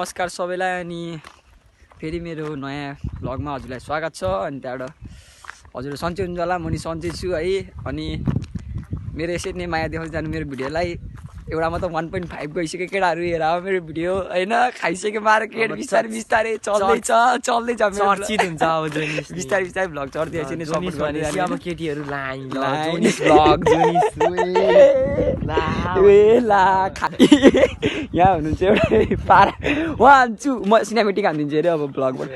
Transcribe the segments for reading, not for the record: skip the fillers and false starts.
नमस्कार सबैलाई अनि फेरि मेरो नयाँ भ्लगमा हजुरलाई स्वागत छ। अनि त्यहाँबाट हजुर सन्चै हुनुहुन्छ होला, म नि सन्चै छु है। अनि मेरो यसरी नै माया देखाउँदै जानु मेरो भिडियोलाई। एउटामा त 1.5 गइसक्यो केटाहरू, हेर मेरो भिडियो होइन। खाइसक्यो मार्केट, बिस्तारै बिस्तारै चल्दैछ चर्चित हुन्छ अब जोनिस बिस्तारै बिस्तारै भ्लग चढ्दै छ नि सपोर्ट गर्दै जानु। अब केटीहरू जोनिस भ्लग जोनिस ला यहाँ हुनुहुन्छ एउटा पारा 1 2 म सिनेमेटिक हानिदिन्छु अरे अब भ्लगबाट।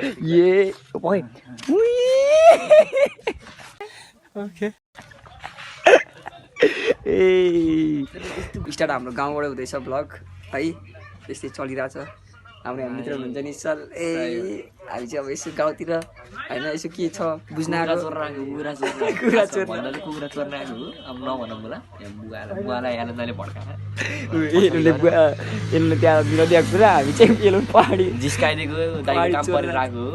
ओके स्टार्ट हाम्रो गाउँबाट हुँदैछ भ्लग है। त्यस्तै चलिरहेछ। हाम्रो यहाँ मित्र हुनुहुन्छ नि सर। हामी चाहिँ अब यसो गाउँतिर होइन यसो के छ बुझ्न आएको कुखुरा चोर्न आएको हो। अब नभनौँ होला बुवालाई आनन्दले भड्काएर एलुनले त्यहाँ दिएको कुरा हामी चाहिँ एलुन पहाडी जिस्काइदिएको दाइ काम परेर आएको हो।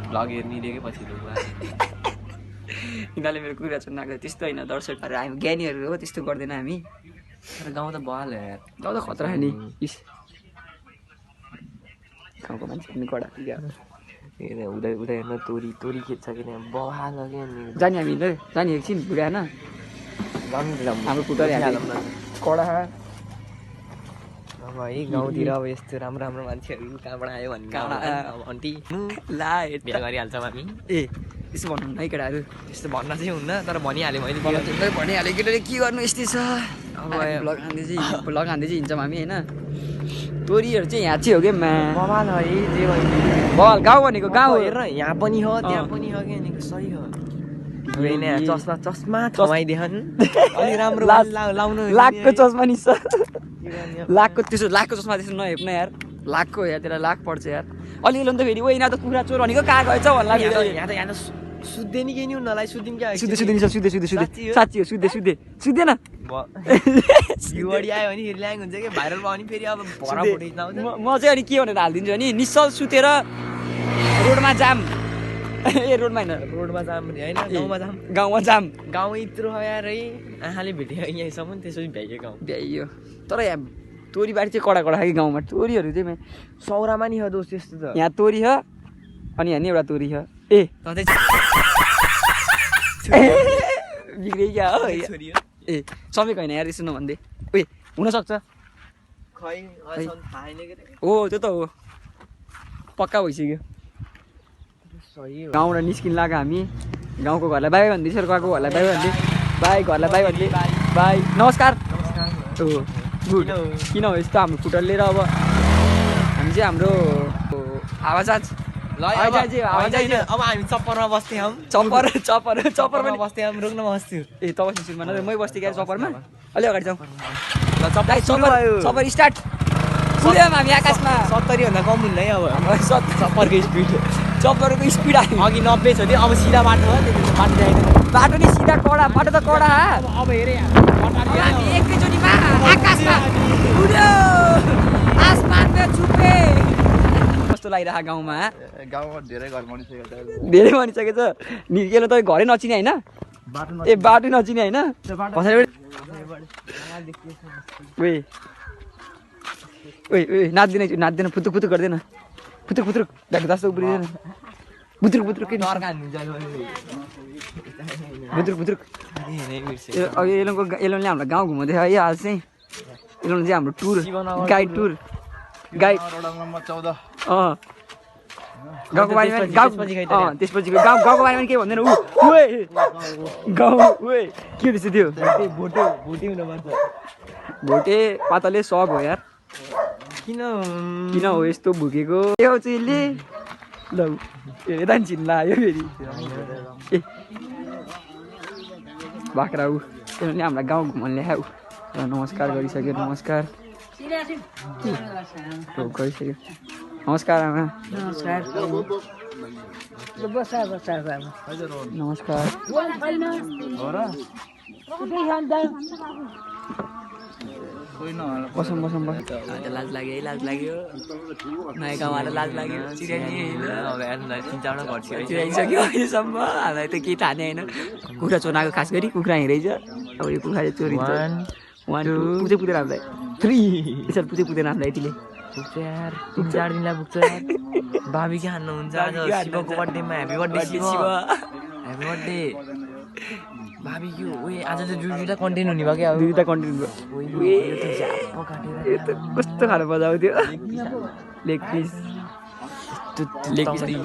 भ्लग हेर्निदिएकै पछि यिनीहरूले मेरो कुरा चुन्न आएको त्यस्तो होइन। दर्शकहरू हामी ज्ञानीहरू हो, त्यस्तो गर्दैन हामी। तर गाउँ त बहाल यार, गाउँ त खतरा नि। गाउँको मान्छे पनि कडा उदा हेर्न तोरी खेल्छ कि बहाल जाने हामी जाने एकछिन बुढा होइन हाम्रो फुटर कडा अब है गाउँतिर अब यस्तो राम्रो राम्रो मान्छेहरू कहाँबाट आयो भन्ने आन्टी ला बिहा गरिहाल्छौँ हामी। त्यसो भन्नु है केटाहरू, त्यस्तो भन्न चाहिँ हुन्न, तर भनिहालेँ मैले भनिहालेँ केटाले के गर्नु यस्तै छ। अब भ्लग हान्दै चाहिँ हिँड्छौँ हामी होइन। तोरीहरू चाहिँ यहाँ चाहिँ हो क्या बवाल है जे बल गाउँ भनेको गाउँ हेर यहाँ पनि हो त्यहाँ पनि हो कि भनेको सही हो। चस्मा थमाइदिएन अलि राम्रो लाउनु लाखको चस्मा नि लाखको त्यसो लाखको चस्मा त्यसो नहेप्न यार। लाखको यार त्यसलाई लाख पर्छ यार। अलिअलि त फेरि यिनीहरू त कुखुरा चोर भनेको कहाँ गएछ भन्ला। यहाँ त सुत्दै नि केही नि उनीहरूलाई सुत्दिउँ क्या सुत्दै साँच्ची हो सुत्दैन बढी आयो भने फेरि ल्याङ हुन्छ कि भाइरल भयो भने फेरि अब म चाहिँ अनि के भनेर हालिदिन्छु भने निश्चल सुतेर रोडमा जाम रोडमा जाम होइन गाउँमा जाम गाउँ यत्रो यार है आँखाले भेट्यो यहीँसम्म त्यसपछि भ्याइयो गाउँ भ्याइयो। तर यहाँ तोरीबारी चाहिँ कडा कि गाउँमा तोरीहरू चाहिँ सौरामा नि हो दोस्त त्यस्तो त। यहाँ तोरी छ अनि यहाँ नि एउटा तोरी छ बिग्रियो क्या हो समेको होइन यार यसो नभन्दै हुनसक्छ हो त्यो त हो पक्का भइसक्यो। गाउँबाट निस्किन लाग्यो हामी। गाउँको घरलाई बाई भन्दै सर गएको घरलाई बाई भन्दै बाई घरलाई बाई भन्दै बाई नमस्कार गुड किन हो यस्तो हाम्रो फुटर लिएर अब हामी चाहिँ हाम्रो आवाज अब हामी चप्परमा बस्थ्यौँ चप्परमा बस्थ्यौँ रोक्न बस्थ्यो ए तपाईँ सुनमा न मै बस्थेँ क्या चप्परमा अलि अगाडि जाउँ चप्पर स्टार्ट पुग्यौँ हामी आकाशमा 70 भन्दा कम हुँदैन अब चप्परको स्पिड आयो अघि 90 छ त्यो अब सिधा बाटो हो बाटो नि सिधा कडा बाटो त कडा अब हेरे हामी एकैचोटिमा आकाशमा उड्यो आसमानमा छुपे कस्तो लागिरहेको गाउँमा धेरै भनिसकेको छ निस्केर तपाईँ घरै नचिने होइन ए बाटो नचिने होइन नाच्दैन फुतुक गर्दैन फुतुक भएको जस्तो उब्रिँदैन बुत्रुक अब एलोनले हाम्रो गाउँ घुमाउँदै है आज चाहिँ। एलोन चाहिँ हाम्रो टुर गाइड नम्बर 14 गाउँको बारेमा त्यसपछि गाउँको बारेमा के भन्दैन गाउँ के रहेछ त्यो भोटे पातले सब हो यार। किन हो यस्तो भुकेको चिल्ली ल हेर्दा नि चिन्ला आयो फेरि बाख्रा किनभने हामीलाई गाउँ घुमाउनु ल्याऊ। नमस्कार गरिसक्यो गरिसक्यो नमस्कार आमा नमस्कार बसौँ लाज लाग्यो नयाँ गाउँबाट लाज लाग्यो चिराइसक्यो अहिलेसम्म हामीलाई त केही थाहा नै होइन। कुखुरा चोर्नाको खास गरी कुखुरा हिँडेछ अब यो कुखुरा चोरिन्छ 1 2 पुगेर हामीलाई 3 यसरी पुगेर हामीलाई यतिले पुग्छ यार 3-4 दिनलाई पुग्छ यार भाबी के हान्नुहुन्छ आज शिवको बर्थडेमा happy birthday Shiva happy birthday भाबी के ओए आज चाहिँ दुईटा कन्टेन्ट हुने भयो क्या अब दुईटा कन्टेन्ट भयो कस्तो खानु बजाउँथ्यो लेग पिस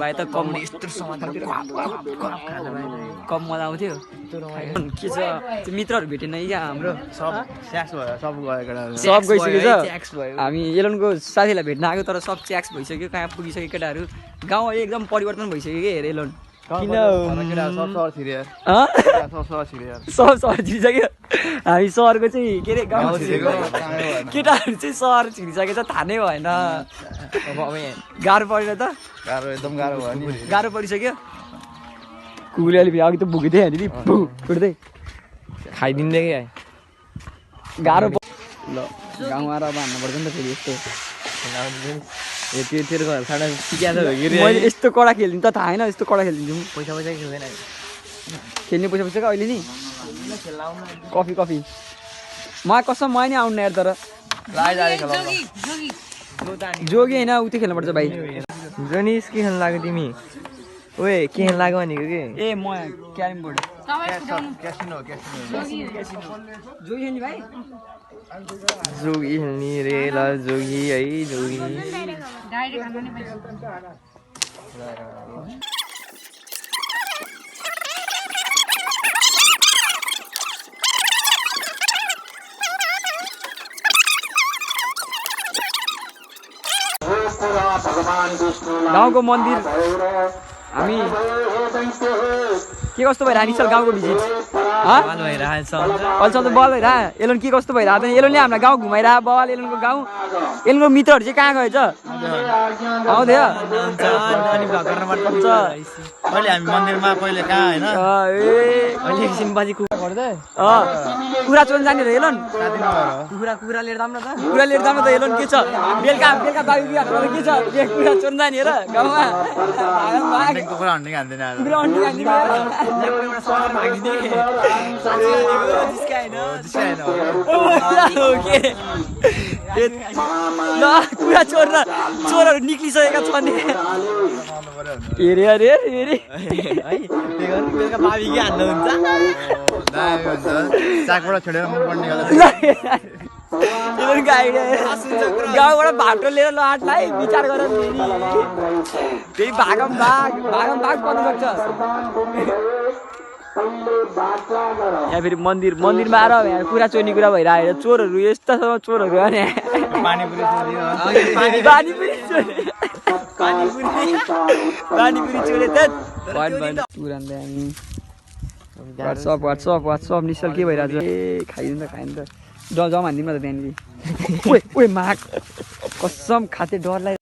भाइ त कम यस्तो समाचार कम मजा आउँथ्यो के छ त्यो मित्रहरू भेटेन क्या हाम्रो सब स्याक्स भयो सब गयो केटाहरू सब गइसक्यो च्याक्स भयो हामी एलनको साथीलाई भेट्न आएको तर सब च्याक्स भइसक्यो कहाँ पुगिसक्यो केटाहरू गाउँ अहिले एकदम परिवर्तन भइसक्यो कि हेर एलन किन केटाहरू सब सहर छिरे यार सब सहर छिरे यार सब सहर छिरिसक्यो हामी सहरको चाहिँ के अरे गाउँ छिरेको केटाहरू चाहिँ सहर छिरिसकेको छ थाहा नै भएन गाह्रो परेन त गाह्रो एकदम गाह्रो भयो नि गाह्रो परिसक्यो कुकुरले अलिक अघि त भुकिँदै होइन नि उठ्दै खाइदिँदै क्या गाह्रो ल गाउँमा आएर अब हान्नुपर्छ नि त फेरि यस्तो तेरो घर साडा सिक्या छ मैले यस्तो कडा खेलिदिनु त थाहा होइन यस्तो कडा खेलिदिन्छु पैसा खेल्दैन खेल्ने पैसा पैसा अहिले नि कफी कफी मलाई कसम मलाई नि आउनु यार तर जोगी होइन उतै खेल्नुपर्छ भाइ जनिस के खेल्न लाग्यो तिमी ओए के खेल्न लाग्यो भनेको के ए म क्यारम बोर्ड क्यासिनो जोगी खेल्ने भाइ जोगी खेल्ने रे ल जोगी है जोगी गाउँको मन्दिर हामी के कस्तो भइरहेको निश्चल गाउँको भिजिट अहिलेसम्म त बल भइरह एलन के कस्तो भइरहेको छ एलनले हामीलाई गाउँ घुमाइरह बल एलनको गाउँ एलनको मित्रहरू चाहिँ कहाँ गएछ आउँथ्यो अहिले हामी मन्दिरमा पहिले कहाँ होइन अहिले एकछिन बाजी गर्दै कुरा चोर्न जाने र एलन कुरा लिएर जाऊँ न त कुरा लिएर जाऊँ न त एलन के छ बेलुका बेलुका बाबी बिहा के छ कुरा चोर्न जाने र गाउँमा कुखुरा हन्डिङ हान्दैन ल कुरा चोर्न चोरहरू निक्लिसकेका छन् हेरे अरे हेरे बेलुका बाबी के हान्नुहुन्छ चाकबाट छोडेर मन पर्ने गाउँबाट भाटो लिएर लाटलाई विचार गर फेरि भागम भाग पर्नु सक्छ यहाँ फेरि मन्दिरमा आएर यहाँ कुरा चोर्ने कुरा भइरहेको चोरहरू यस्ता चोरहरू हो नि पानीपुरी चोरे त वाट्सअप निश्चल के भइरहेको छ ए खाइदिनु त जम हानिदिउँ न त त्यहाँनिर ओए माग कसम खाते डरलाई